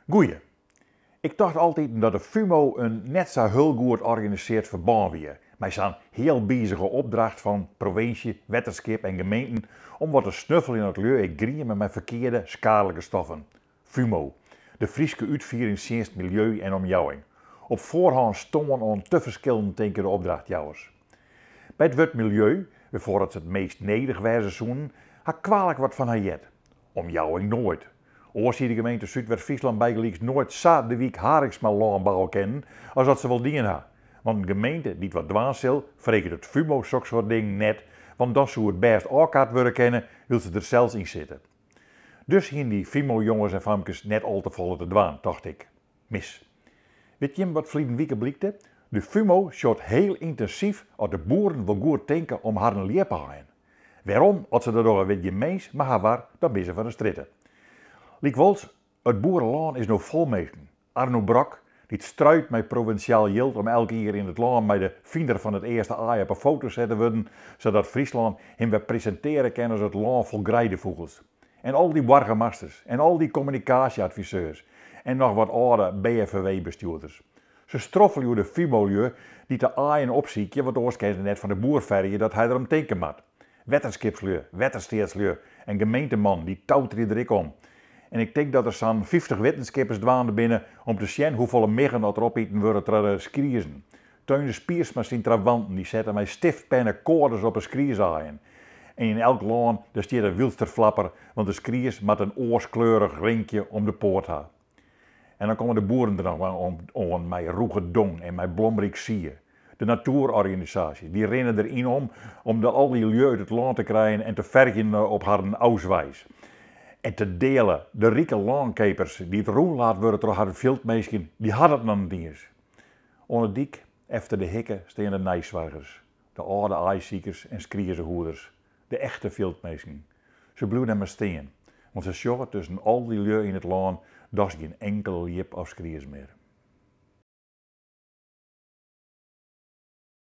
Goeie. Ik dacht altijd dat de FUMO een net zo heel goed georganiseerd verband was. Met zo'n heel bezige opdracht van provincie, wetenschap en gemeenten om wat te snuffelen in het milieu en griemen met verkeerde, schadelijke stoffen. FUMO, de Frieske Uitvoeringsdienst Milieu en Omjouwing. Op voorhand stonden aan te verschillende tenkende opdrachtjouwers. Bij het woord milieu, waarvoor het meest nedig wijzen zoen, had kwalijk wat van haar jet. Omjouwing nooit. Oorzie de gemeente Zuidwest-Friesland bijgelijks nooit zo de wiek Haringsma landbouw kennen als dat ze wel dienen had. Want een gemeente die het wat dwaas wil, verrekent het FUMO zulke soort dingen net, want dan zou het best elkaar willen kennen, wil ze er zelfs in zitten. Dus hien die FUMO-jongens en famkes net al te volle te dwaan, dacht ik. Mis. Weet je wat vliegen wieken blikte? De FUMO shot heel intensief als de boeren wel goed denken om haar een leer te halen. Waarom? Als ze er nog een beetje mees, maar haar waar, dan ben ze van de stritten. Likwols, het boerenland is nog vol meesten. Arno Brak, die struit met provinciaal jild om elke keer in het land met de vinder van het eerste aai op een foto zetten worden, zodat Friesland hem weer presenteren kan als het land vol grijdenvogels. En al die wargemasters en al die communicatieadviseurs en nog wat oude BFW-bestuurders. Ze stroffelen de FUMO die te aaien opziekje, wat oorskens net van de boerferje dat hij erom denken moet. Wetterskipsleur, wettersteersleur en gemeenteman die touwt er ik om. En ik denk dat er zo'n 50 wetenschappers dwaan binnen om te zien hoeveel miggen dat erop eten worden ter skriezen. Teun de Spiersma zijn trawanten, die zetten mij stiftpennen koorders op een skriezaaien. En in elk land daar staat een wilsterflapper, want de skriers met een oorskleurig rinkje om de poort ha. En dan komen de boeren er nog om met roege dong en met blomrik sieën. De natuurorganisatie, die rennen erin om al die lui uit het land te krijgen en te vergen op haar auswijs. En te delen, de rieke landkepers die het roen laat worden door haar veldmeesken, die hadden het nog niet eens. Onder dik, efter de hikken, staan de nijzwagers, de oude ijsziekers en skriezenhoeders, de echte veldmeesken. Ze bloeien maar steen, want ze zorgen tussen al die lui in het land, dat is geen enkel liep of skriers meer.